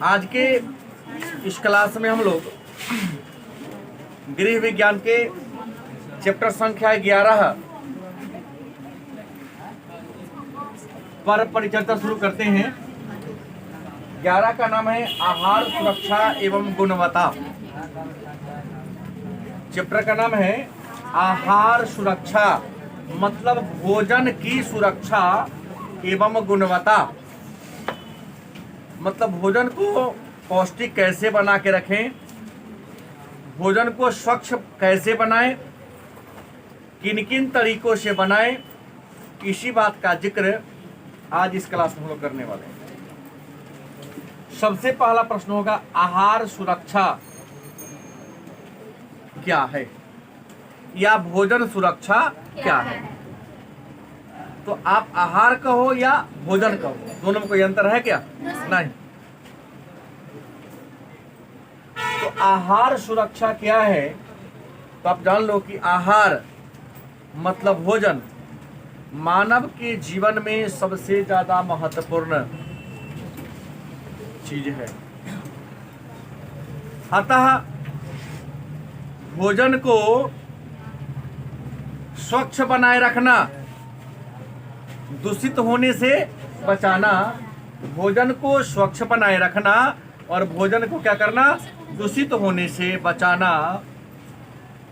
आज के इस क्लास में हम लोग गृह विज्ञान के चैप्टर संख्या 11 पर परिचर्चा शुरू करते हैं। 11 का नाम है आहार सुरक्षा एवं गुणवत्ता। चैप्टर का नाम है आहार सुरक्षा, मतलब भोजन की सुरक्षा एवं गुणवत्ता। मतलब भोजन को पौष्टिक कैसे बना के रखें, भोजन को स्वच्छ कैसे बनाएं, किन किन तरीकों से बनाएं, इसी बात का जिक्र आज इस क्लास में हम लोग करने वाले हैं। सबसे पहला प्रश्न होगा आहार सुरक्षा क्या है, या भोजन सुरक्षा क्या है। तो आप आहार कहो या भोजन कहो, दोनों में कोई अंतर है क्या? नहीं। तो आहार सुरक्षा क्या है, तो आप जान लो कि आहार मतलब भोजन मानव के जीवन में सबसे ज्यादा महत्वपूर्ण चीज है। अतः भोजन को स्वच्छ बनाए रखना, दूषित होने से बचाना, भोजन को स्वच्छ बनाए रखना और भोजन को क्या करना, दूषित होने से बचाना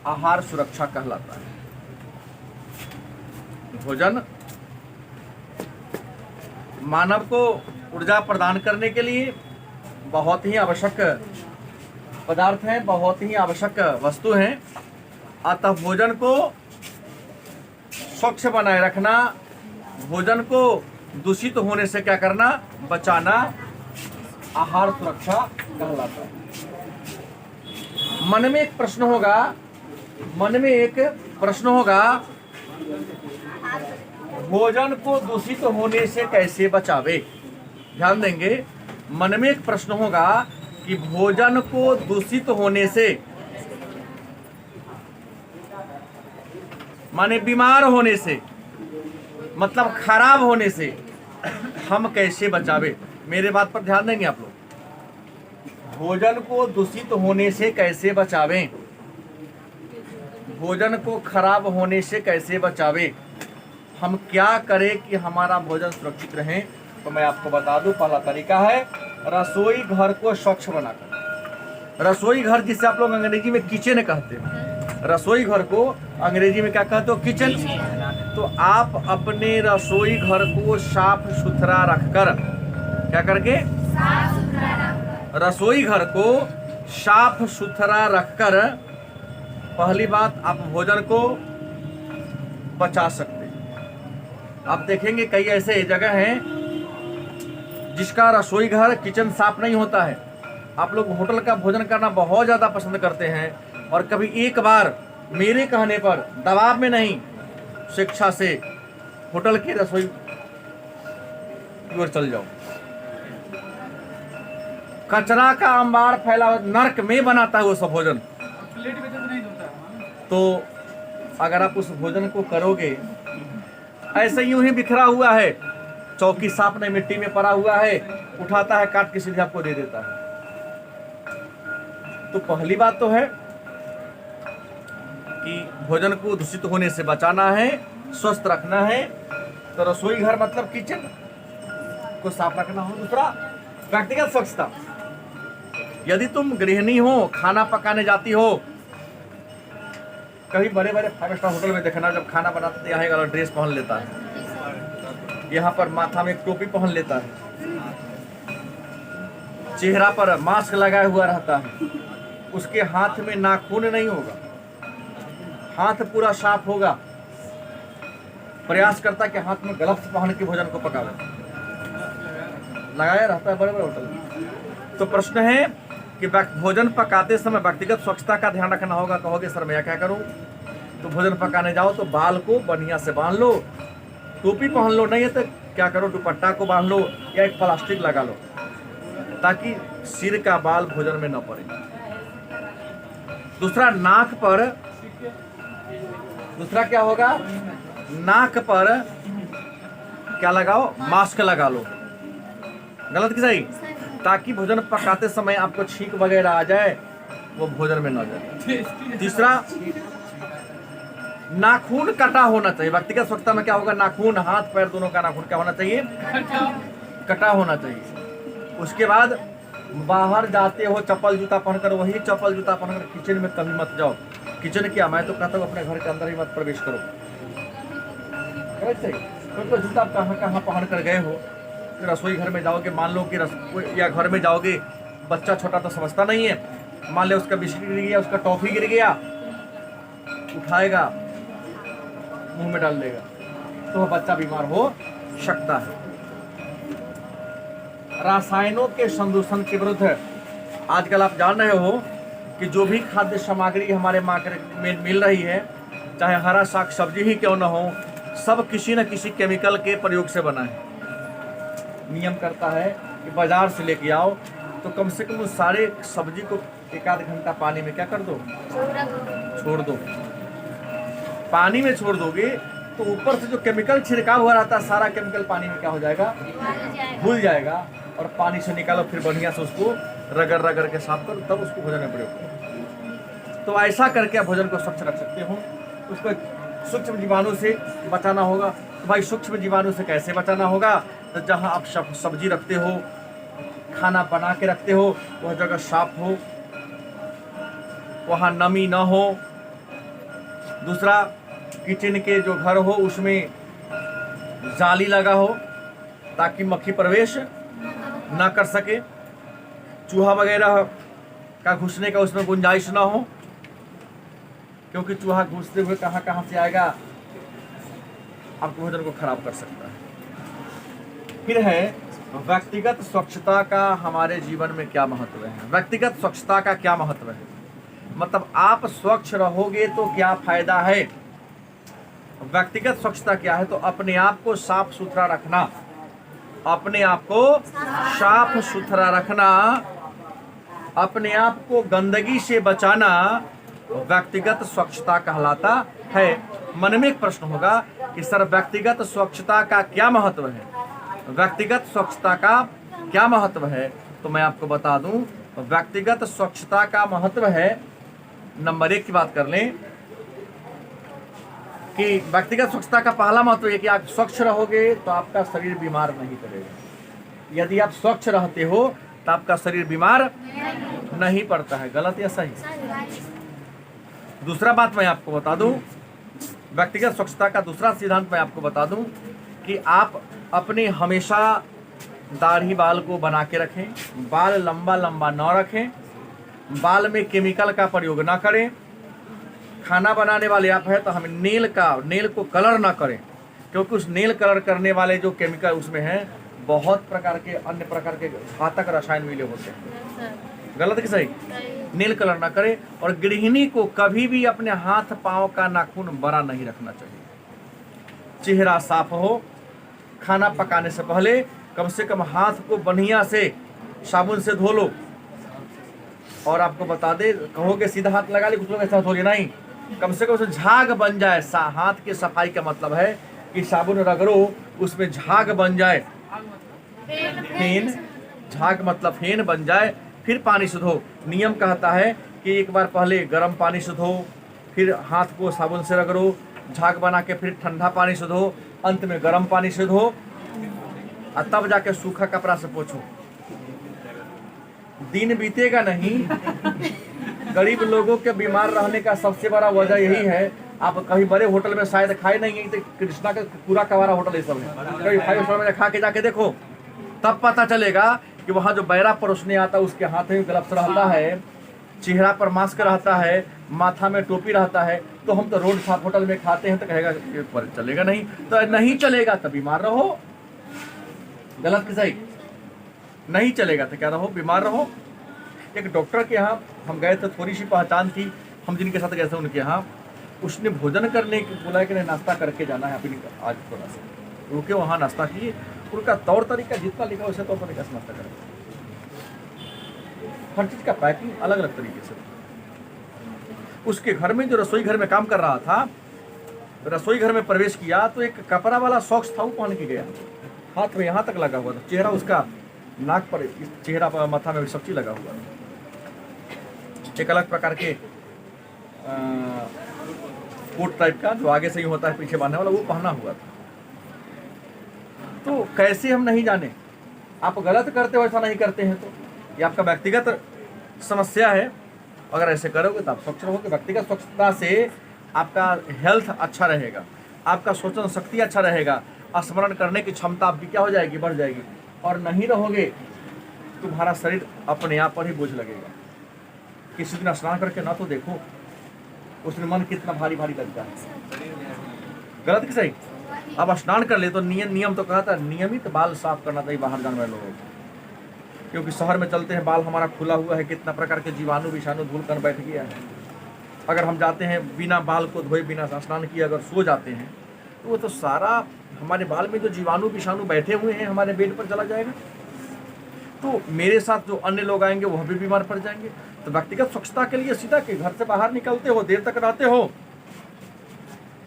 आहार सुरक्षा कहलाता है। भोजन मानव को ऊर्जा प्रदान करने के लिए बहुत ही आवश्यक पदार्थ हैं, बहुत ही आवश्यक वस्तु हैं। अतः भोजन को स्वच्छ बनाए रखना, भोजन को दूषित होने से क्या करना, बचाना आहार सुरक्षा कहलाता है। मन में एक प्रश्न होगा, भोजन को दूषित होने से कैसे बचावे। ध्यान देंगे, मन में एक प्रश्न होगा कि भोजन को दूषित होने से माने बीमार होने से, मतलब खराब होने से हम कैसे बचावे। मेरे बात पर ध्यान देंगे आप लोग। भोजन को दूषित होने से कैसे बचावें, भोजन को खराब होने से कैसे बचावे, हम क्या करें कि हमारा भोजन सुरक्षित रहे। तो मैं आपको बता दूं, पहला तरीका है रसोई घर को स्वच्छ बनाकर। रसोई घर जिसे आप लोग अंग्रेजी में किचन कहते हैं, रसोई घर को अंग्रेजी में क्या कहते हो, किचन। तो आप अपने रसोई घर को साफ सुथरा रखकर, क्या करके, रसोई घर को साफ सुथरा रखकर पहली बात आप भोजन को बचा सकते हैं। आप देखेंगे कई ऐसे जगह हैं जिसका रसोई घर किचन साफ नहीं होता है। आप लोग होटल का भोजन करना बहुत ज़्यादा पसंद करते हैं, और कभी एक बार मेरे कहने पर, दबाव में नहीं, शिक्षा से होटल की रसोई की ओर चल जाओ। कचरा का अंबार फैला, नर्क में बनाता है वो सब भोजन। तो अगर आप उस भोजन को करोगे, ऐसे यूं ही बिखरा हुआ है, चौकी साफ नहीं, मिट्टी में पड़ा हुआ है, उठाता है, काट के सीधे आपको दे देता है। तो पहली बात तो है कि भोजन को दूषित होने से बचाना है, स्वस्थ रखना है। तो रसोई घर मतलब किचन को साफ रखना हो। दूसरा व्यक्तिगत स्वच्छता। यदि तुम गृहिणी हो, खाना पकाने जाती हो, कभी बड़े बड़े 5 स्टार होटल में देखना, जब खाना बनाते तो यहाँ एक ड्रेस पहन लेता है, यहाँ पर माथा में एक टोपी पहन लेता है, चेहरा पर मास्क लगाया हुआ रहता है, उसके हाथ में नाखून नहीं होगा, हाथ पूरा साफ होगा, प्रयास करता है कि हाथ में ग्लव्स पहन के भोजन को पकावे, लगाया रहता है बड़े बड़े होटल में। तो प्रश्न है कि भोजन पकाते समय व्यक्तिगत स्वच्छता का ध्यान रखना होगा। कहोगे सर मैं क्या करूं? तो भोजन पकाने जाओ तो बाल को बढ़िया से बांध लो, टोपी पहन लो, नहीं है तो क्या करो, दुपट्टा को बांध लो या एक प्लास्टिक लगा लो, ताकि सिर का बाल भोजन में न पड़े। दूसरा नाक पर, दूसरा क्या होगा, नाक पर क्या लगाओ, मास्क लगा लो। गलत कि सही? ताकि भोजन पकाते समय आपको छींक वगैरह आ जाए, वो भोजन में न जाए। तीसरा, नाखून कटा होना चाहिए। व्यक्तिगत स्वच्छता में क्या होगा, नाखून, हाथ पैर दोनों का नाखून क्या होना चाहिए, कटा होना चाहिए। उसके बाद बाहर जाते हो चप्पल जूता पहनकर, वही चप्पल जूता पहनकर किचन में कभी मत जाओ। किचन क्या, मैं तो कहता हूँ अपने घर के अंदर ही मत प्रवेश करो। तो जूता कहाँ कहाँ पहन कर गए हो, रसोई घर में जाओगे, मान लो कि या घर में जाओगे, बच्चा छोटा तो समझता नहीं है, मान लो उसका बिस्किट गिर गया, उसका टॉफी गिर गया, उठाएगा मुंह में डाल देगा, तो बच्चा बीमार हो सकता है। रासायनों के संदूषण के विरुद्ध आजकल आप जान रहे हो कि जो भी खाद्य सामग्री हमारे मार्केट में मिल रही है, चाहे हरा साग सब्जी ही क्यों न हो, सब किसी न किसी केमिकल के प्रयोग से बना है। नियम करता है कि बाजार से लेके आओ तो कम से कम उस सारे सब्जी को एक आध घंटा पानी में क्या कर दो, छोड़ दो। पानी में छोड़ दोगे तो ऊपर से जो केमिकल छिड़काव हुआ रहता है, सारा केमिकल पानी में क्या हो जाएगा, घुल जाएगा, और पानी से निकालो, फिर बढ़िया से उसको रगड़ रगड़ के साफ करो, तब उसको भोजन में प्रयोग करो। तो ऐसा करके आप भोजन को स्वच्छ रख सकते हो। उसको सूक्ष्म जीवाणु से बचाना होगा। तो भाई सूक्ष्म जीवाणु से कैसे बचाना होगा, तो जहाँ आप सब्जी रखते हो, खाना बना के रखते हो, वह जगह साफ हो, वहाँ नमी ना हो। दूसरा, किचन के जो घर हो उसमें जाली लगा हो ताकि मक्खी प्रवेश ना कर सके, चूहा वगैरह का घुसने का उसमें गुंजाइश ना हो, क्योंकि चूहा घुसते हुए कहाँ कहाँ से आएगा, आपके भोजन को खराब कर सकता है। फिर है व्यक्तिगत स्वच्छता का हमारे जीवन में क्या महत्व है। व्यक्तिगत स्वच्छता का क्या महत्व है, मतलब आप स्वच्छ रहोगे तो क्या फायदा है। व्यक्तिगत स्वच्छता क्या है, तो अपने आप को साफ सुथरा रखना, अपने आप को साफ सुथरा रखना, अपने आप को गंदगी से बचाना व्यक्तिगत स्वच्छता कहलाता है। मन में एक प्रश्न होगा कि सर व्यक्तिगत स्वच्छता का क्या महत्व है, व्यक्तिगत स्वच्छता का क्या महत्व है, तो मैं आपको बता दूं, व्यक्तिगत स्वच्छता का महत्व है, नंबर 1 की बात कर लें कि व्यक्तिगत स्वच्छता का पहला महत्व है कि आप स्वच्छ रहोगे तो आपका शरीर बीमार नहीं पड़ेगा। यदि आप स्वच्छ रहते हो तो आपका शरीर बीमार नहीं पड़ता है। गलत या सही? दूसरा बात मैं आपको बता दूं, व्यक्तिगत स्वच्छता का दूसरा सिद्धांत मैं आपको बता दूं कि आप अपने हमेशा दाढ़ी बाल को बना के रखें, बाल लंबा लंबा न रखें, बाल में केमिकल का प्रयोग ना करें। खाना बनाने वाले आप हैं तो हम नेल को कलर ना करें, क्योंकि उस नेल कलर करने वाले जो केमिकल उसमें हैं, बहुत प्रकार के अन्य प्रकार के घातक रसायन मिले होते हैं। गलत कि सही? नेल कलर ना करें। और गृहिणी को कभी भी अपने हाथ पांव का नाखून बड़ा नहीं रखना चाहिए। चेहरा साफ हो, खाना पकाने से पहले कम से कम हाथ को बढ़िया से साबुन से धो लो। और आपको बता दे, कहोगे सीधा हाथ लगा ले, कुछ लोग ऐसा धोगे नहीं, कम से कम उसमें झाग बन जाए। हाथ की सफाई का मतलब है कि साबुन रगड़ो, उसमें झाग बन जाए, फेन, झाग मतलब फेन बन जाए, फिर पानी से धो। नियम कहता है कि एक बार पहले गर्म पानी से धो, फिर हाथ को साबुन से रगड़ो, झाग बना के फिर ठंडा पानी से धो, अंत में गर्म पानी से धो, और तब जाके सूखा कपड़ा से पोंछो। दिन बीतेगा नहीं। गरीब लोगों के बीमार रहने का सबसे बड़ा वजह यही है। आप कहीं बड़े होटल में शायद खाए नहीं है, तो कृष्णा का पूरा कवारा होटल है सब है, कभी 5 स्टार में खा के जाके देखो, तब पता चलेगा कि वहाँ जो बैरा परोसने आता है उसके हाथ में ग्लव्स रहता है, चेहरा पर मास्क रहता है, माथा में टोपी रहता है। तो हम तो रोड साफ होटल में खाते हैं तो कहेगा पर चलेगा नहीं, तो नहीं चलेगा तो बीमार रहो। गलत कि सही? नहीं चलेगा तो क्या रहो, बीमार रहो। एक डॉक्टर के यहाँ हम गए थे, थोड़ी सी पहचान थी, हम जिनके साथ गए थे उनके यहाँ, उसने भोजन करने की बोला कि नहीं नाश्ता करके जाना है अपनी, आज थोड़ा सा रुके, वहाँ नाश्ता किए। उनका तौर तरीका जितना लिखा उसे तौर तरीका से नाश्ता करें। हर चीज़ का पैकिंग अलग अलग तरीके से। उसके घर में जो रसोई घर में काम कर रहा था, रसोई घर में प्रवेश किया तो एक कपड़ा वाला सॉक्स था, वो पहन के गया, हाथ में यहाँ तक लगा हुआ था, चेहरा उसका नाक पर, इस चेहरा पर, माथा में सब चीज लगा हुआ है। एक अलग प्रकार के कोट टाइप का जो आगे से ही होता है पीछे बांधने वाला, वो पहना हुआ था। तो कैसे हम नहीं जाने, आप गलत करते हो, ऐसा नहीं करते हैं तो ये आपका व्यक्तिगत समस्या है। अगर ऐसे करोगे तो आप स्वच्छ रहोगे। व्यक्तिगत स्वच्छता से आपका हेल्थ अच्छा रहेगा, आपका सोचन शक्ति अच्छा रहेगा, स्मरण करने की क्षमता आपकी क्या हो जाएगी, बढ़ जाएगी। और नहीं रहोगे तुम्हारा शरीर अपने आप पर ही बोझ लगेगा। किसी दिन स्नान करके ना तो देखो, उसमें मन कितना भारी भारी लगता है। गलत कि सही? अब स्नान कर ले तो नियम तो कहता है नियमित बाल साफ करना चाहिए बाहर जाने वाले लोगों को, क्योंकि शहर में चलते हैं बाल हमारा खुला हुआ है, कितना प्रकार के जीवाणु विषाणु धूल कर बैठ गया है। अगर हम जाते हैं बिना बाल को धोए, बिना स्नान किए अगर सो जाते हैं तो वो तो सारा हमारे बाल में जो जीवाणु विषाणु बैठे हुए हैं हमारे बेड पर चला जाएगा। तो मेरे साथ जो अन्य लोग आएंगे वह भी बीमार पड़ जाएंगे। तो व्यक्तिगत स्वच्छता के लिए सीधा कि घर से बाहर निकलते हो, देर तक रहते हो,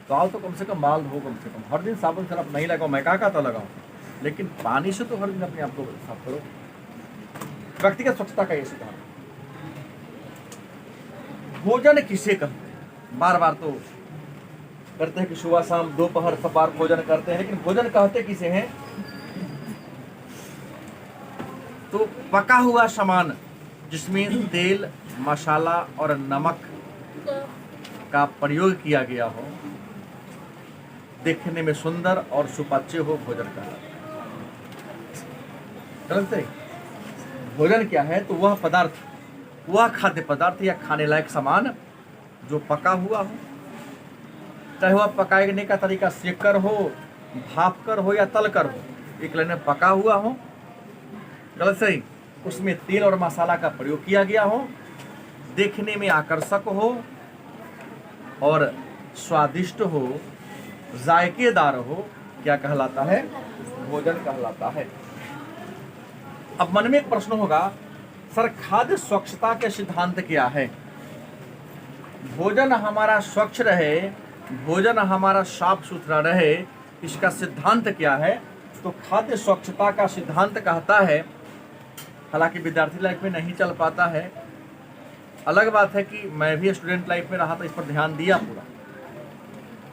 तो आओ तो कम से कम बाल धो, कम से कम हर दिन साबुन सरफ नहीं लगाओ, मैं कहा था लगाओ, लेकिन पानी से तो हर दिन अपने आप को साफ करो। व्यक्तिगत स्वच्छता का ये सिद्धांत। भोजन किसे कहते हैं? बार बार तो करते हैं कि सुबह शाम दोपहर सब बार भोजन करते हैं, लेकिन भोजन कहते किसे हैं? तो पका हुआ सामान जिसमें तेल, मसाला और नमक का प्रयोग किया गया हो, देखने में सुंदर और सुपाच्य हो, भोजन कहलाता है। भोजन क्या है? तो वह पदार्थ, वह खाद्य पदार्थ या खाने लायक सामान जो पका हुआ हो, चाहे वह पकाने का तरीका सेककर हो, भाप कर हो या तल कर हो, एक लाइन में पका हुआ हो। गलत सही? उसमें तेल और मसाला का प्रयोग किया गया हो, देखने में आकर्षक हो और स्वादिष्ट हो, जायकेदार हो, क्या कहलाता है? भोजन कहलाता है। अब मन में एक प्रश्न होगा, सर खाद्य स्वच्छता के सिद्धांत क्या है? भोजन हमारा स्वच्छ रहे, भोजन हमारा साफ सुथरा रहे, इसका सिद्धांत क्या है? तो खाद्य स्वच्छता का सिद्धांत कहता है, हालांकि विद्यार्थी लाइफ में नहीं चल पाता है, अलग बात है कि मैं भी स्टूडेंट लाइफ में रहा तो इस पर ध्यान दिया पूरा।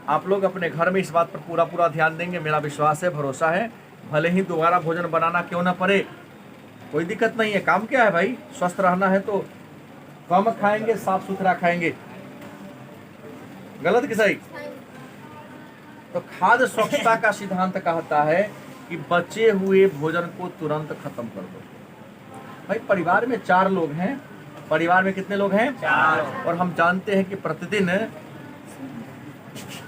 आप लोग अपने घर में इस बात पर पूरा ध्यान देंगे, मेरा विश्वास है, भरोसा है। भले ही दोबारा भोजन बनाना क्यों ना पड़े, कोई दिक्कत नहीं है। काम क्या है भाई? स्वस्थ रहना है तो कम खाएंगे, साफ सुथरा खाएंगे। गलत कि सही? तो खाद्य स्वच्छता का सिद्धांत कहता है कि बचे हुए भोजन को तुरंत खत्म कर दो। भाई परिवार में 4 लोग हैं, परिवार में कितने लोग हैं? 4। और हम जानते हैं कि प्रतिदिन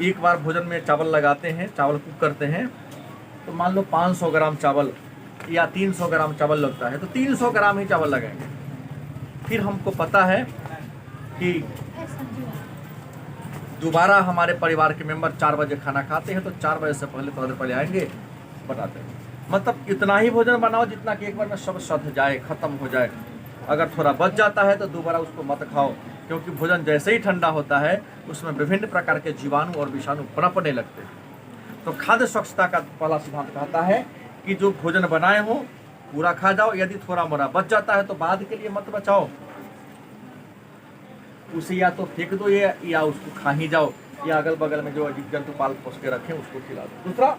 एक बार भोजन में चावल लगाते हैं, चावल कुक करते हैं, तो मान लो 500 ग्राम चावल या 300 ग्राम चावल लगता है, तो 300 ग्राम ही चावल लगाएंगे। फिर हमको पता है कि दोबारा हमारे परिवार के मेंबर 4 बजे खाना खाते हैं, तो 4 बजे से पहले थोड़ी देर पहले आएंगे, बताते हैं। मतलब इतना ही भोजन बनाओ जितना कि एक बार में सब सध जाए, खत्म हो जाए। अगर थोड़ा बच जाता है तो दोबारा उसको मत खाओ, क्योंकि भोजन जैसे ही ठंडा होता है उसमें विभिन्न प्रकार के जीवाणु और विषाणु पनपने लगते हैं। तो खाद्य स्वच्छता का पहला सिद्धांत कहता है कि जो भोजन बनाए हो पूरा खा जाओ, यदि थोड़ा मोड़ा बच जाता है तो बाद के लिए मत बचाओ, उसे या तो फेंक दो या उसको खा ही जाओ, या अगल बगल में जो जीव जंतु पाल पोस के रखें उसको खिला दो। दूसरा,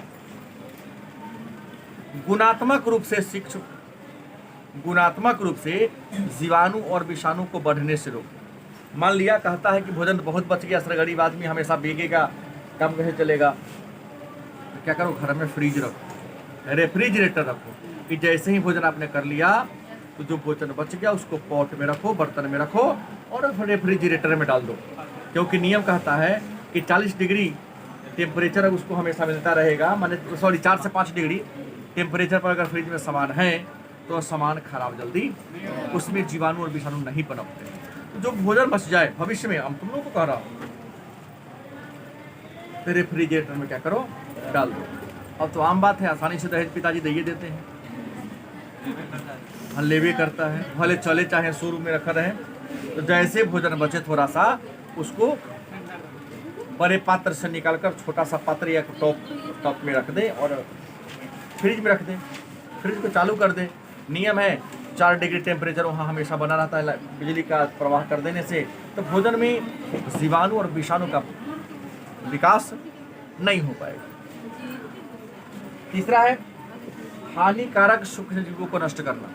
गुणात्मक रूप से जीवाणु और विषाणु को बढ़ने से रोको। मान लिया कहता है कि भोजन बहुत बच गया, सर गरीब आदमी हमेशा भीगेगा, कम कहे चलेगा, तो क्या करो, घर में फ्रिज रखो, रेफ्रिजरेटर रखो, कि जैसे ही भोजन आपने कर लिया तो जो भोजन बच गया उसको पॉट में रखो, बर्तन में रखो और रेफ्रिजरेटर में डाल दो। क्योंकि नियम कहता है कि 40 डिग्री टेम्परेचर उसको हमेशा मिलता रहेगा, माने 4 से 5 डिग्री टेम्परेचर पर अगर फ्रिज में सामान है तो सामान खराब जल्दी, उसमें जीवाणु और विषाणु नहीं पनपते। तो जो भोजन बच जाए भविष्य में, हम तुम लोगों को कह रहा हूँ, तो रेफ्रिजरेटर में क्या करो, डाल दो। अब तो आम बात है, आसानी से दहेज पिताजी दे देते हैं, लेवे करता है, भले चले चाहे शोरूम में रखा रहे। तो जैसे भोजन बचे थोड़ा सा उसको बड़े पात्र से निकालकर छोटा सा पात्र या टॉप में रख दे और फ्रिज में रख दे, फ्रिज को चालू कर दे, नियम है 4 डिग्री टेम्परेचर वहाँ हमेशा बना रहता है बिजली का प्रवाह कर देने से, तो भोजन में जीवाणु और विषाणु का विकास नहीं हो पाएगा। तीसरा है हानिकारक सूक्ष्म जीवों को नष्ट करना।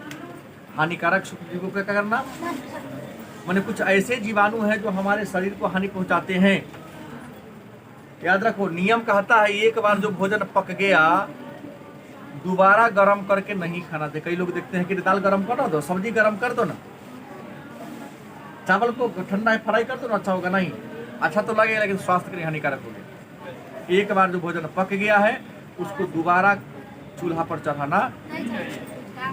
हानिकारक सूक्ष्म जीवों को क्या करना, माने कुछ ऐसे जीवाणु हैं जो हमारे शरीर को हानि पहुंचाते हैं। याद रखो, नियम कहता है एक बार जो भोजन पक गया दोबारा गर्म करके नहीं खाना चाहिए। कई लोग देखते हैं कि दाल गर्म कर दो, सब्जी गर्म कर दो ना, चावल को ठंडा फ्राई कर दो ना, अच्छा होगा। नहीं, अच्छा तो लगेगा लेकिन स्वास्थ्य के लिए हानिकारक हो गया। एक बार जो भोजन पक गया है उसको दोबारा चूल्हा पर चढ़ाना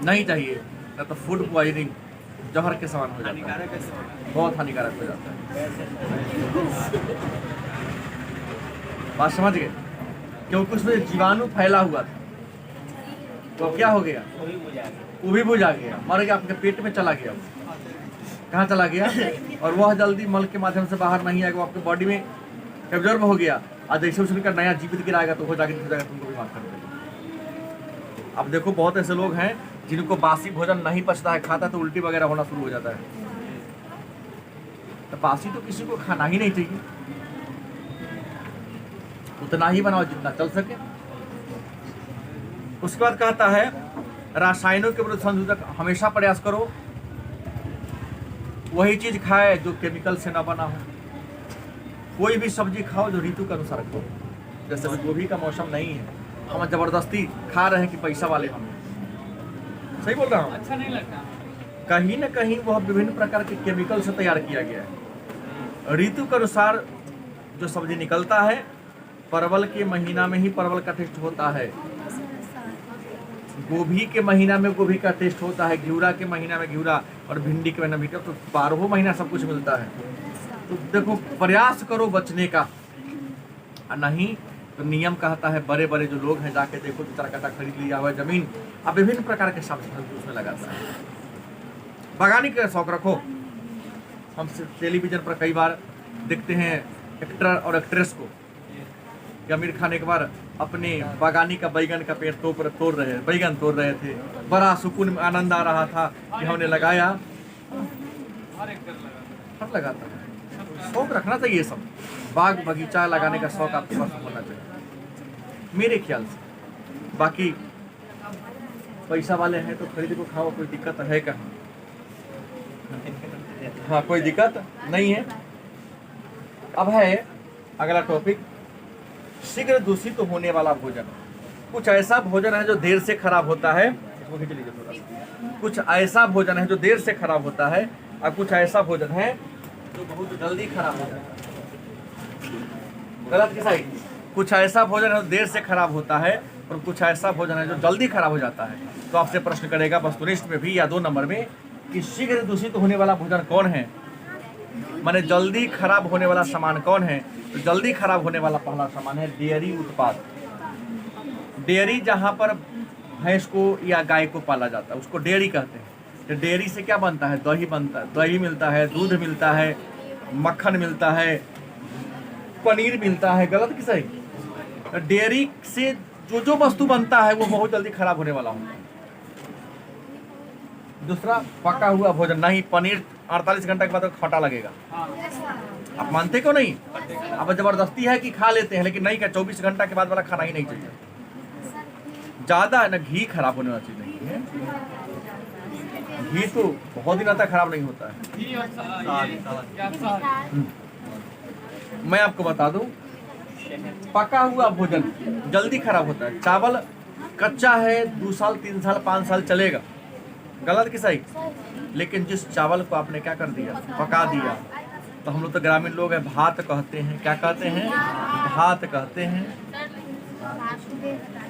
नहीं चाहिए, न तो फूड पॉइजनिंग जहर के समान हो जाता है, बहुत हानिकारक हो जाता है। बात समझ गए? क्योंकि उसमें जीवाणु फैला हुआ था, तो क्या हो गया, वो भी बुझा गया, मर गया, आपके पेट में चला गया। कहाँ चला गया? और वह जल्दी मल के माध्यम से बाहर नहीं आएगा, वो आपके बॉडी में एब्जॉर्ब हो गया। और जैसे उसका नया जीवित गिराएगा तो हो जाएगा तुमको बीमार कर देगा। अब देखो बहुत ऐसे लोग हैं जिनको बासी भोजन नहीं पचता है, खाता तो उल्टी वगैरह होना शुरू हो जाता है। तो बासी तो किसी को खाना ही नहीं चाहिए, उतना ही बनाओ जितना चल सके। उसके बाद कहता है रासायनों के विरुद्ध संशोधक हमेशा प्रयास करो, वही चीज खाए जो केमिकल से ना बना हो। कोई भी सब्जी खाओ जो ऋतु के अनुसार खाओ। जैसे गोभी का मौसम नहीं है, हम जबरदस्ती खा रहे हैं कि पैसा वाले हम, सही बोल रहा हूँ? अच्छा नहीं लगता। कहीं न कहीं वह विभिन्न प्रकार के केमिकल से तैयार किया गया है। ऋतु के अनुसार जो सब्जी निकलता है, परवल के महीना में ही परवल का टेस्ट होता है, गोभी के महीना में गोभी का टेस्ट होता है, घिउरा के महीना में घिउरा, और भिंडी के महीना में भिंडी। तो 12 महीना सब कुछ मिलता है। तो देखो प्रयास करो बचने का, नहीं तो नियम कहता है बड़े बड़े जो लोग हैं जाके देखो 2-4 कट्ठा खरीद लिया हुआ जमीन, अब विभिन्न प्रकार के सब्जी उसमें लगाता है। बागानी का शौक रखो। हम टेलीविजन पर कई बार देखते हैं एक्टर और एक्ट्रेस को कि आमिर खान एक बार अपने बागानी का बैगन का पेड़ बैगन तोड़ रहे थे। बड़ा सुकून में आनंद आ रहा था कि हमने लगाया। सब लगाता है, शौक रखना चाहिए। सब बाग बगीचा लगाने का शौक आपके पास होना चाहिए मेरे ख्याल से। बाकी पैसा वाले हैं तो खरीद को खाओ, कोई दिक्कत है कहाँ? हाँ, कोई दिक्कत नहीं है। अब है अगला टॉपिक, शीघ्र दूषित होने वाला भोजन। कुछ ऐसा भोजन है जो देर से खराब होता है, इसको खींच लीजिए थोड़ा सा। कुछ ऐसा भोजन है जो देर से खराब होता है, और कुछ ऐसा भोजन है जो बहुत जल्दी खराब हो जाता है। गलत की साइड? कुछ ऐसा भोजन है जो देर से खराब होता है, और कुछ ऐसा भोजन है जो जल्दी खराब हो जाता है। तो आपसे प्रश्न करेगा वस्तुनिष्ठ में भी या 2 नंबर में कि शीघ्र दूषित होने वाला भोजन कौन है, माने जल्दी खराब होने वाला सामान कौन है? तो जल्दी खराब होने वाला पहला सामान है डेयरी उत्पाद। डेयरी जहाँ पर भैंस को या गाय को पाला जाता है उसको डेयरी कहते हैं। तो डेयरी से क्या बनता है? दही बनता है, दही मिलता है, दूध मिलता है, मक्खन मिलता है, पनीर मिलता है। गलत कि सही? तो डेयरी से जो वस्तु बनता है वो बहुत जल्दी खराब होने वाला होता है। दूसरा पका हुआ भोजन नहीं, पनीर 48 घंटे के बाद खट्टा लगेगा। आप मानते क्यों नहीं? अब जबरदस्ती है कि खा लेते हैं, लेकिन नहीं का 24 घंटा के बाद वाला खाना ही नहीं चाहिए। ज्यादा है ना, घी खराब होने वाली चीज नहीं है। घी तो बहुत दिन तक खराब नहीं होता है। मैं आपको बता दूं, पका हुआ भोजन जल्दी खराब होता है। चावल कच्चा है 2 साल 3 साल 5 साल चलेगा। गलत कि सही? लेकिन जिस चावल को आपने क्या कर दिया, पका दिया, तो हम लोग तो ग्रामीण लोग हैं, भात कहते हैं। क्या कहते हैं? भात कहते हैं।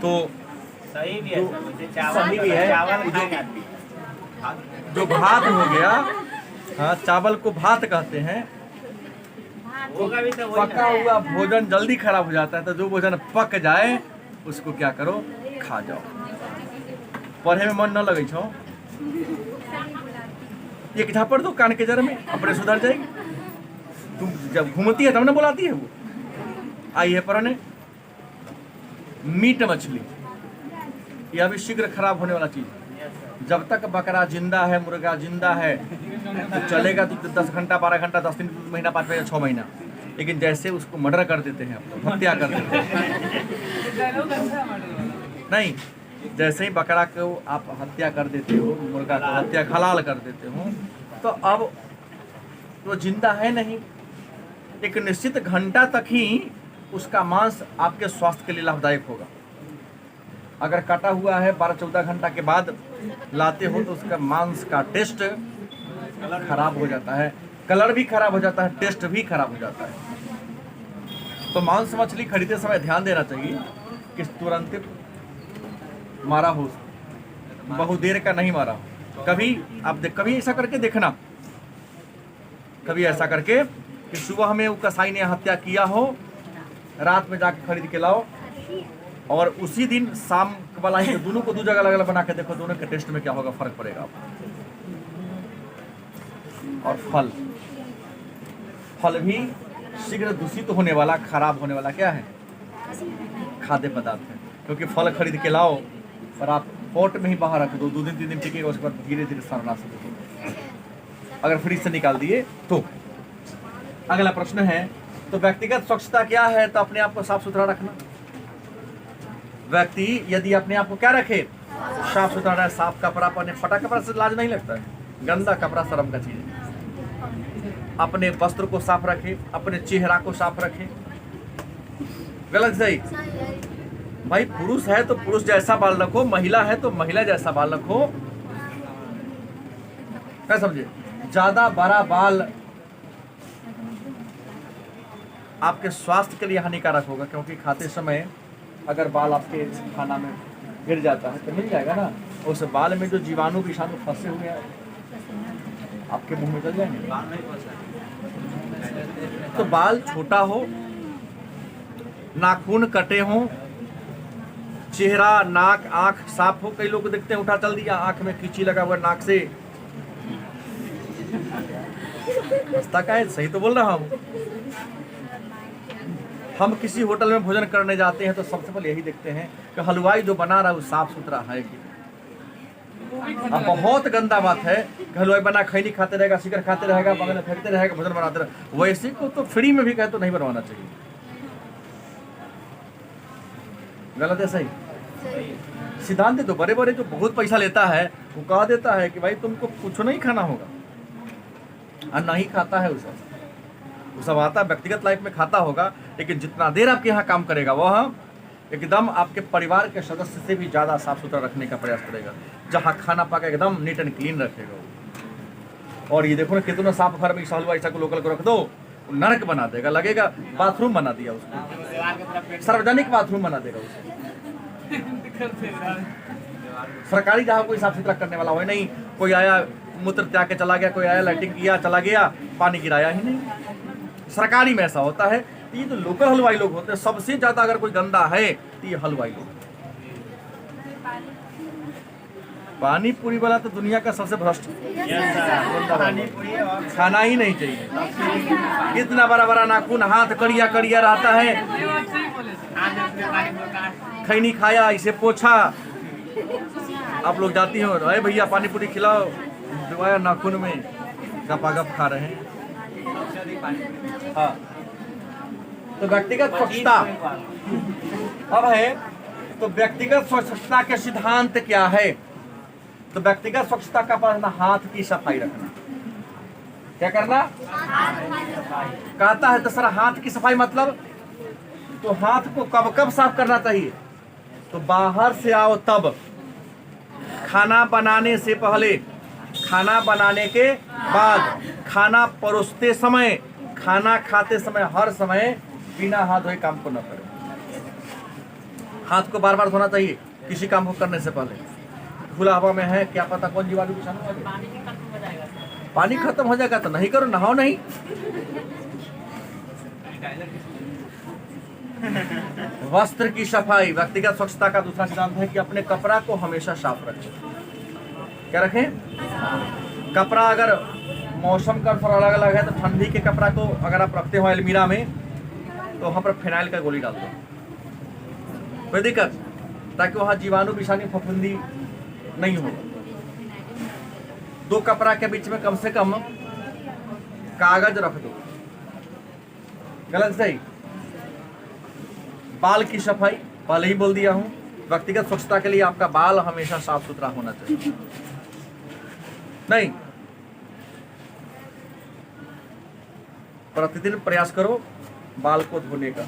तो सही भी है, सही भी है। चावल जो भात हो गया, हाँ, चावल को भात कहते हैं। होगा भी तो पका हुआ भोजन जल्दी खराब हो जाता है। तो जो भोजन पक जाए उसको क्या करो, खा जाओ। पढ़े में मन न लगे छो, एक झापड़ दो कान के जर में, अपने सुधर जाएगी। तुम जब घूमती है तब ना बुलाती है वो। आई है पढ़ने। मीट मछली यह भी शीघ्र खराब होने वाला चीज। जब तक बकरा जिंदा है, मुर्गा जिंदा है, तो चलेगा तो 10 घंटा 12 घंटा 10 दिन महीना 5 महीना 6 महीना। लेकिन जैसे उसको मर्डर कर देते हैं, हत्या कर देते हैं, नहीं, जैसे ही बकरा को आप हत्या कर देते हो, मुर्गा को हत्या हलाल कर देते हो, तो अब वो जिंदा है नहीं। एक निश्चित घंटा तक ही उसका मांस आपके स्वास्थ्य के लिए लाभदायक होगा। अगर कटा हुआ है 12-14 घंटा के बाद लाते हो तो उसका मांस का टेस्ट खराब हो जाता है, कलर भी खराब हो जाता है, टेस्ट भी खराब हो जाता है। तो मांस मछली खरीदते समय ध्यान देना चाहिए कि तुरंत मारा हो, बहुत देर का नहीं मारा हो। कभी ऐसा करके देखना, कभी ऐसा करके कि सुबह में वो कसाई ने हत्या किया हो, रात में जाके खरीद के लाओ और उसी दिन शाम वाला ही दोनों को 2 जगह अलग अलग बना के देखो, दोनों के टेस्ट में क्या होगा, फर्क पड़ेगा आपको। और फल भी शीघ्र दूषित होने वाला, खराब होने वाला क्या है, खाद्य पदार्थ है। क्योंकि फल खरीद के लाओ और आप पोट में ही बाहर रख दो, 2 दिन 3 दिन टिकेगा, उसके बाद धीरे धीरे सरना शुरू होगा। अगर फ्रिज से निकाल दिए तो। अगला प्रश्न है, तो व्यक्तिगत स्वच्छता क्या है? तो अपने आप को साफ सुथरा रखना। व्यक्ति यदि अपने आप को क्या रखे, साफ सुथरा रहे, साफ कपड़ा पहने, फटा कपड़ा से लाज नहीं लगता है, गंदा कपड़ा शर्म का चीज है। अपने वस्त्र को साफ रखे, अपने चेहरा को साफ रखे। गलत सही? भाई पुरुष है तो पुरुष जैसा बाल रखो, महिला है तो महिला जैसा बाल रखो। क्या समझे? ज्यादा बड़ा बाल आपके स्वास्थ्य के लिए हानिकारक होगा, क्योंकि खाते समय अगर बाल आपके खाना में गिर जाता है तो मिल जाएगा ना, उस बाल में जो जीवाणु विषाणु फंसे हुए हैं आपके मुंह में चल जाएंगे। तो बाल छोटा हो, नाखून कटे हो, चेहरा नाक आंख साफ हो। कई लोग को देखते हैं उठा चल दिया, आंख में कीची लगा हुआ, नाक से हंसता का है, सही तो बोल रहा हूँ। हम किसी होटल में भोजन करने जाते हैं तो सबसे पहले यही देखते हैं कि हलवाई जो बना रहा है वो साफ सुथरा है कि। अब बहुत गंदा बात है कि हलवाई बना खैनी खाते रहेगा, सिगर खाते रहेगा, बगल में फेंकते रहेगा, भोजन बनाते रहेगा। वैसे को तो फ्री में भी कहे तो नहीं बनवाना चाहिए। गलत है सही? सिद्धांत तो बड़े बड़े जो बहुत पैसा लेता है वो कह देता है कि भाई तुमको कुछ नहीं खाना होगा, और नहीं खाता है वो सब आता है व्यक्तिगत लाइफ में खाता होगा, लेकिन जितना देर आपके यहाँ काम करेगा वह एकदम आपके परिवार के सदस्य से भी ज़्यादा साफ सुथरा रखने का प्रयास करेगा। जहाँ खाना पाका एकदम नीट एंड क्लीन रखेगा वो। और ये देखो ना कितना साफ घर में हलवा ऐसा को लोकल को रख दो, नरक बना देगा, लगेगा बाथरूम बना दिया उसको, सार्वजनिक बाथरूम बना देगा उसको। सरकारी जहाँ कोई साफ सुथरा करने वाला हो नहीं, कोई आया मूत्र त्याग के चला गया, कोई आया लाइटिंग किया चला गया, पानी गिराया ही नहीं। सरकारी में ऐसा होता है। ये जो लोकल हलवाई लोग होते हैं सबसे ज्यादा अगर कोई गंदा है तो ये हलवाई लोग। पानी पूरी वाला तो दुनिया का सबसे भ्रष्ट खाना ही नहीं चाहिए। कितना बड़ा बड़ा नाखून, हाथ कड़िया कड़िया रहता है, खैनी खाया इसे पोछा। आप लोग जाती हो, अरे भैया पानी पूरी खिलाओ, डुबाया नाखून में, गपागप खा रहे हैं। हाँ, तो व्यक्तिगत स्वच्छता अब है। तो व्यक्तिगत स्वच्छता के सिद्धांत क्या है? तो व्यक्तिगत स्वच्छता का पहला हाथ की सफाई रखना। क्या करना कहता है? तो सर हाथ की सफाई मतलब, तो हाथ को कब कब साफ करना चाहिए? तो बाहर से आओ तब, खाना बनाने से पहले, खाना बनाने के बाद, खाना परोसते समय, खाना खाते समय, हर समय बिना हाथ धोए काम को न करें। हाथ को बार बार धोना चाहिए किसी काम को करने से पहले। खुला हवा में है, क्या पता कौन जीवाणु विषाणु आ जाए। पानी खत्म हो जाएगा तो नहीं करो, नहाओ नहीं। वस्त्र की सफाई, व्यक्तिगत स्वच्छता का दूसरा सिद्धांत है कि अपने कपड़ा को हमेशा साफ रखें। क्या रखें? कपड़ा अगर मौसम का थोड़ा अलग अलग है तो ठंडी के कपड़ा को अगर आप रखते हो अलमीरा में तो वहाँ पर फिनाइल का गोली डाल दो, कोई दिक्कत, ताकि वहाँ जीवाणु विषाणु फफूंदी नहीं हो। दो कपड़ा के बीच में कम से कम कागज रख दो। गलत सही? बाल की सफाई पहले ही बोल दिया हूं। व्यक्तिगत स्वच्छता के लिए आपका बाल हमेशा साफ सुथरा होना चाहिए। नहीं, प्रतिदिन प्रयास करो बाल को धोने का।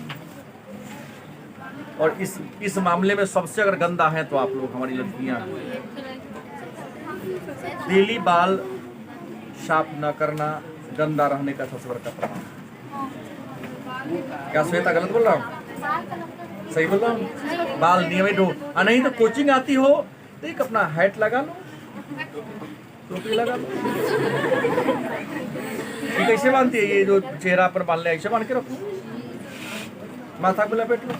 और इस मामले में सबसे अगर गंदा है तो आप लोग, हमारी लड़कियां, डेली बाल साफ न करना गंदा रहने का सबसे बड़ा प्रमाण। क्या श्वेता गलत बोल रहा हूँ? सही बोल रहा हूँ? बाल नियमित हो। नहीं तो कोचिंग आती हो तो एक अपना हैट लगा लो, टोपी लगा लो। ये कैसे बांधती है? ये जो चेहरा पर बांध ले ऐसे बांध के रखो, माथा को लपेट लो।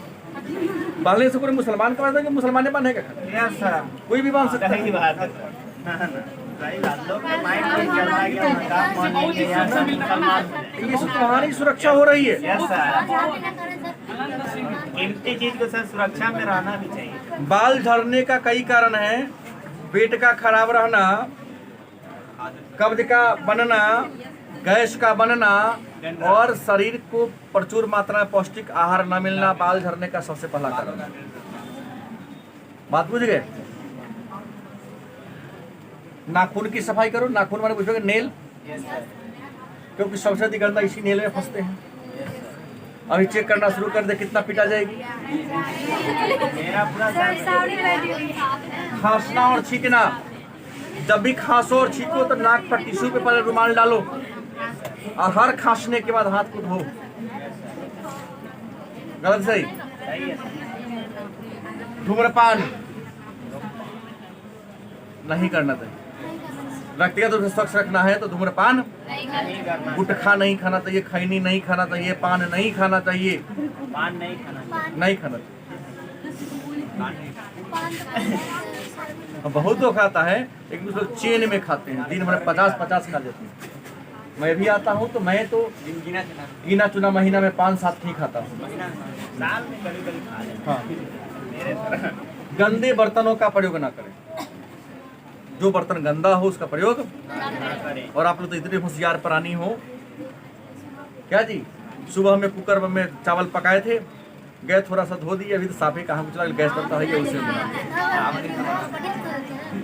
बांधने से कोई मुसलमान का बांधेगा, मुसलमान ने बांधेगा? यस सर, कोई भी बांध सकता सही है। बात है सर। सही बात, लोग के माइंड में चल रहा है कि मजाक मानेंगे या सब मुसलमान। ये तुम्हारी सुरक्षा हो रही है। यस सर, कीमती चीज को सर सुरक्षा में रहना भी चाहिए। बाल झड़ने का कई कारण है। पेट का खराब रहना, कब्ज का बनना, गैस का बनना और शरीर को प्रचुर मात्रा में पौष्टिक आहार न मिलना बाल झड़ने का सबसे पहला कारण है। बात बुझ गए? नाखून की सफाई करो। नाखून मैंने पूछोगे नेल, यस सर, क्योंकि सबसे अधिक गंदा इसी नेल में फंसते हैं। अभी चेक करना शुरू कर दे कितना पिटा जाएगी। मेरा पूरा खांसना और छींकना, जब भी खांसो और छींको तो नाक पर टिश्यू पेपर या रुमाल डालो और हर खांसने के बाद हाथ को धो। गलत सही? सही है सर। धूम्रपान नहीं करना चाहिए। व्यक्तिगत रूप से स्वच्छ रखना है तो धूम्रपान नहीं करना, गुटखा नहीं खाना चाहिए, खैनी नहीं खाना चाहिए, पान नहीं खाना चाहिए, पान नहीं खाना चाहिए। नहीं खाना चाहिए। पान नहीं बहुत लोग खाता है, लेकिन कुछ लोग चेन में खाते हैं, दिन भर 50-50 खा लेते हैं। मैं भी आता हूँ तो मैं तो गिना चुना महीना में 5-7 ही खाता हूँ। साल में कभी कभी खा लेते हाँ। हैं। मेरे तरह गंदे बर्तनों का प्रयोग ना करें। जो बर्तन गंदा हो उसका प्रयोग। ना करें। और आप लोग तो इतने होशियार प्राणी हो। क्या जी, सुबह में कुकर में चावल पकाए थे, गए थोड़ा सा धो दिए, अभी तो साफे कहाँ कुछ गैस पड़ता है उसे बना।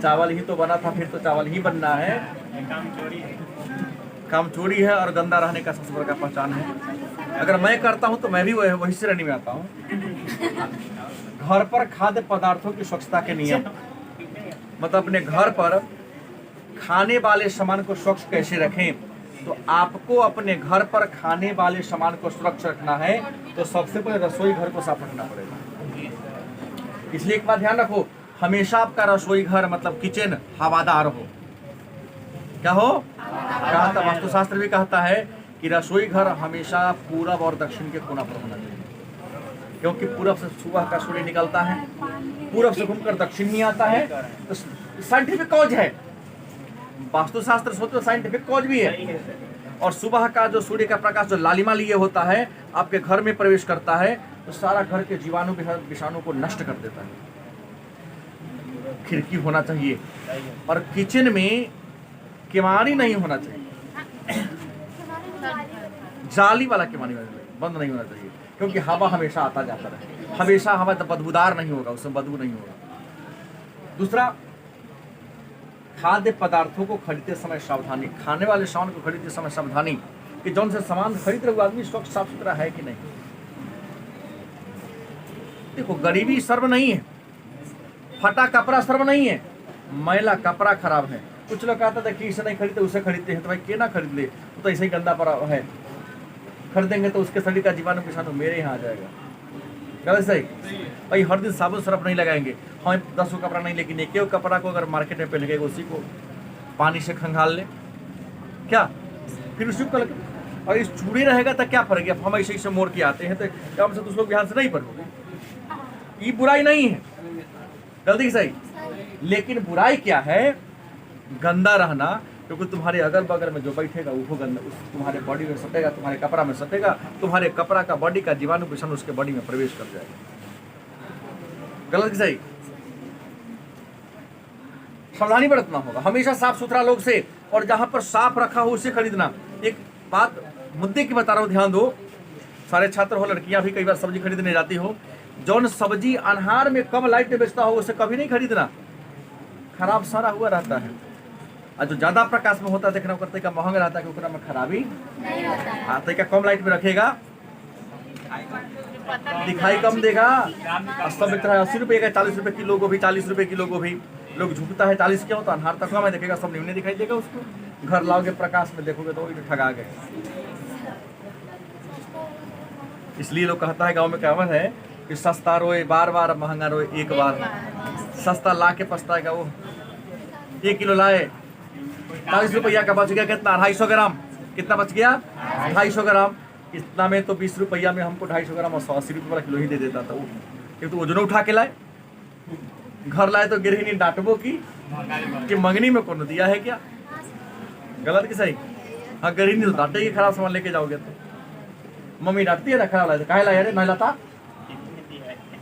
चावल ही तो बना था, फिर तो चावल ही बनना है। काम चोरी है। काम चोरी है और गंदा रहने का सबसे बड़ा पहचान है। अगर मैं करता हूँ तो मैं भी वही श्रेणी में आता हूँ। घर पर खाद्य पदार्थों की स्वच्छता के नियम, मतलब अपने घर पर खाने वाले सामान को स्वच्छ कैसे रखें। तो आपको अपने घर पर खाने वाले सामान को सुरक्षित रखना है तो सबसे पहले रसोई घर को साफ रखना पड़ेगा। इसलिए एक बात ध्यान रखो, हमेशा आपका रसोई घर मतलब किचन हवादार हो। क्या हो? कहता वास्तुशास्त्र भी कहता है कि रसोई घर हमेशा पूरब और दक्षिण के कोना पर होना चाहिए, क्योंकि पूरब से सुबह का सूर्य निकलता है, पूरब से घूमकर दक्षिण में आता है। तो साइंटिफिक कॉज है, वास्तुशास्त्र सोचो साइंटिफिक कॉज भी है। और सुबह का जो सूर्य का प्रकाश जो लालिमा लिए होता है आपके घर में प्रवेश करता है तो सारा घर के जीवाणु विषाणु को नष्ट कर देता है। खिड़की होना चाहिए और किचन में केवाड़ी नहीं होना चाहिए, जाली वाला केवाड़ी बंद नहीं होना चाहिए, क्योंकि हवा हमेशा आता जाता रहे। हमेशा हवा बदबूदार नहीं होगा, उसमें बदबू नहीं होगा। दूसरा, खाद्य पदार्थों को खरीदते समय सावधानी, खाने वाले सामान को खरीदते समय सावधानी कि जौन से सामान खरीद रहे आदमी स्वच्छ साफ सुथरा है कि नहीं। देखो, गरीबी सर्व नहीं है, फटा कपड़ा सर्व नहीं है, मैला कपड़ा खराब है। कुछ लोग कहते थे कि इसे नहीं खरीदते उसे खरीदते हैं, तो भाई क्या ना खरीद ले, तो ऐसे ही गंदा पड़ा है। खरीदेंगे तो उसके शरीर का जीवाणु विषाणु मेरे यहाँ आ जाएगा। गलत सही? भाई हर दिन साबुन सरफ नहीं लगाएंगे, हम 10 कपड़ा नहीं, लेकिन एक कपड़ा को अगर मार्केट में पहन उसी को पानी से खंगाल ले क्या, फिर उसी को और इस चूड़ी रहेगा तो क्या फर्क है। हम ऐसे मोड़ के आते हैं तो क्या हमसे दूसरों ध्यान से नहीं पढ़ोगे। ये बुराई नहीं है, गलती सही, लेकिन बुराई क्या है, गंदा रहना, क्योंकि तुम्हारे अगल बगल में जो बैठेगा वो गंदा तुम्हारे बॉडी में सटेगा, तुम्हारे कपड़ा में सटेगा, तुम्हारे कपड़ा का बॉडी का जीवाणु विषाणु उसके बॉडी में प्रवेश कर जाएगा। गलत कि सही? सावधानी बरतना होगा, हमेशा साफ सुथरा लोग से, और जहां पर साफ रखा हो उसे खरीदना। एक बात मुद्दे की बता रहा हूँ, ध्यान दो। सारे छात्र हो, लड़कियां भी कई बार सब्जी खरीदने जाती हो, जौन सब्जी अनहार में कम लाइट में बेचता हो उसे कभी नहीं खरीदना, खराब सारा हुआ रहता है। और जो ज्यादा प्रकाश में होता है देखना करते का महंगा रहता है, क्योंकि में खराबी नहीं होता है। आते का कम लाइट में रखेगा, दिखाई कम देगा। सब बिक रहा है 80 रुपये का, 40 रुपये किलो गोभी, 40 रुपये किलो गोभी। लोग झुकता है 40 क्या होता है, अनहार तक में देखेगा सब निम्न दिखाई देगा उसको। घर लाओगे प्रकाश में देखोगे तो ठगा गए। इसलिए लोग कहता है, गांव में कहावत है कि सस्ता रोए बार बार, महंगा रोए एक बार। सस्ता ला के पछताएगा वो। 1 किलो लाए 40 रुपया का, बच गया कितना, 250 ग्राम। कितना बच गया, 250 ग्राम। इतना में तो 20 रुपया में हमको 250 ग्राम और 180 रुपये वाला किलो ही दे देता था वो। क्योंकि वजन उठा के लाए, घर लाए तो गिरहिनी डांटबो की कि मंगनी में कौन दिया है क्या, गलत कि सही। हाँ, गिरहिनी तो डांटेगी खराब सामान लेके जाओगे तो। मम्मी डांटती है ना, खराब लाए काहे लाए, अरे नहीं लाता,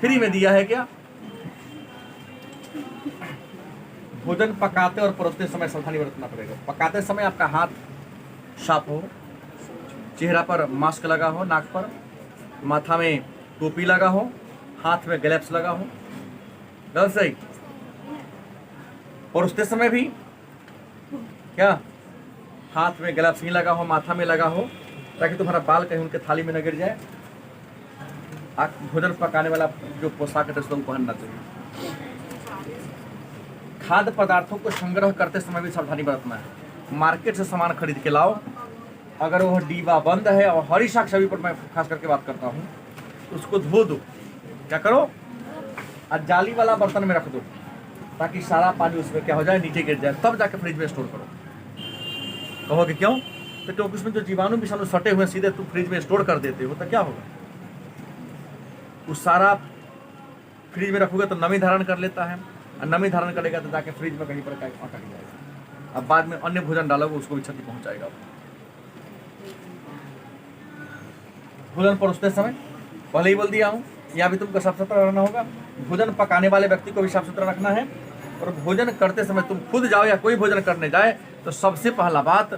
फ्री में दिया है क्या। भोजन पकाते और परोसते समय सावधानी बरतना पड़ेगा। पकाते समय आपका हाथ साफ हो, चेहरा पर मास्क लगा हो, नाक पर, माथा में टोपी लगा हो, हाथ में ग्लव्स लगा हो, गलत सही। परोसते समय भी क्या, हाथ में ग्लव्स नहीं लगा हो, माथा में लगा हो, ताकि तुम्हारा बाल कहीं उनके थाली में न गिर जाए। भोजन पकाने वाला जो पोशाक है उसको पहनना चाहिए। खाद्य पदार्थों को संग्रह करते समय भी सावधानी बरतना है। मार्केट से सामान खरीद के लाओ, अगर वह डिब्बा बंद है, और हरी साग सब्जी पर मैं खास करके बात करता हूँ, उसको धो दो। क्या करो, और जाली वाला बर्तन में रख दो, ताकि सारा पानी उसमें क्या हो जाए, नीचे गिर जाए, तब जाके फ्रिज में स्टोर करो। कहोगे क्यों, तो क्योंकि उसमें जो जीवाणु विषाणु सटे हुए सीधे तुम फ्रिज में स्टोर कर देते हो, तो क्या होगा, उस सारा फ्रिज में रखोगे तो नमी धारण कर लेता है, और नमी धारण करेगा तो जाके फ्रिज में कहीं पर अटक जाएगा। अब बाद में अन्य भोजन डालोगे उसको भी क्षति पहुंचाएगा। भोजन परोसते समय पहले ही बोल दिया हूँ, यहाँ भी तुमको साफ सुथरा रहना होगा। भोजन पकाने वाले व्यक्ति को भी साफ सुथरा रखना है। और भोजन करते समय तुम खुद जाओ या कोई भोजन करने जाए तो सबसे पहला बात,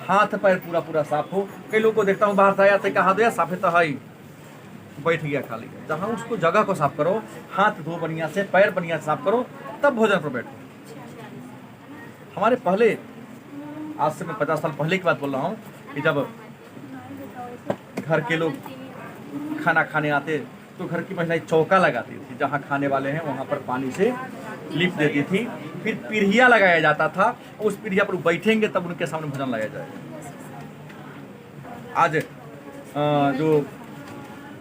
हाथ पैर पूरा पूरा साफ हो। कई लोगों को देखता हूँ बाहर से आया तो कहा दो साफे तो है, बैठ गया खा लिया। जहाँ उसको जगह को साफ करो, हाथ धो बढ़िया से, पैर बढ़िया से साफ करो, तब भोजन पर बैठो। हमारे पहले, आज से मैं 50 साल पहले की बात बोल रहा हूँ, कि जब घर के लोग खाना खाने आते तो घर की महिलाएं चौका लगाती थी, जहाँ खाने वाले हैं वहाँ पर पानी से लिप देती थी, फिर पीढ़िया लगाया जाता था, उस पीढ़िया पर बैठेंगे तब उनके सामने भोजन लगाया जाएगा। आज जो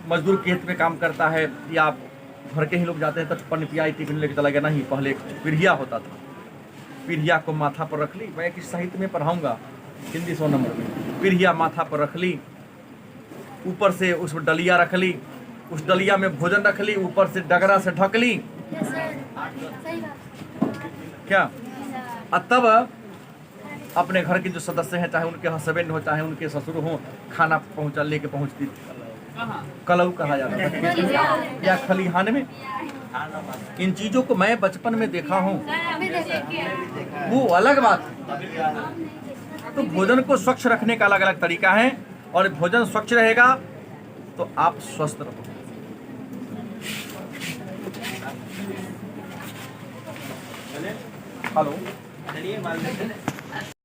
मजदूर खेत में काम करता है या घर के ही लोग जाते हैं तो पन पियाई टिफिन लेके चला गया, नहीं, पहले एक पीढ़िया होता था। पीढ़िया को माथा पर रख ली, मैं किस साहित्य में पढ़ाऊंगा, हिंदी 100 नंबर में। पीढ़िया माथा पर रख ली, ऊपर से उस डलिया रख ली, उस डलिया में भोजन रख ली, ऊपर से डगरा से ढक ली, क्या, और तब अपने घर के जो सदस्य हैं, चाहे उनके हस्बैंड हो चाहे उनके ससुर हो, खाना पहुंचा लेके पहुंचती थी। कलऊ कहा जाता था या खलिहान में। इन चीजों को मैं बचपन में देखा हूँ, वो अलग बात है। तो भोजन को स्वच्छ रखने का अलग अलग तरीका है, और भोजन स्वच्छ रहेगा तो आप स्वस्थ रहोगे। हेलो, चलिए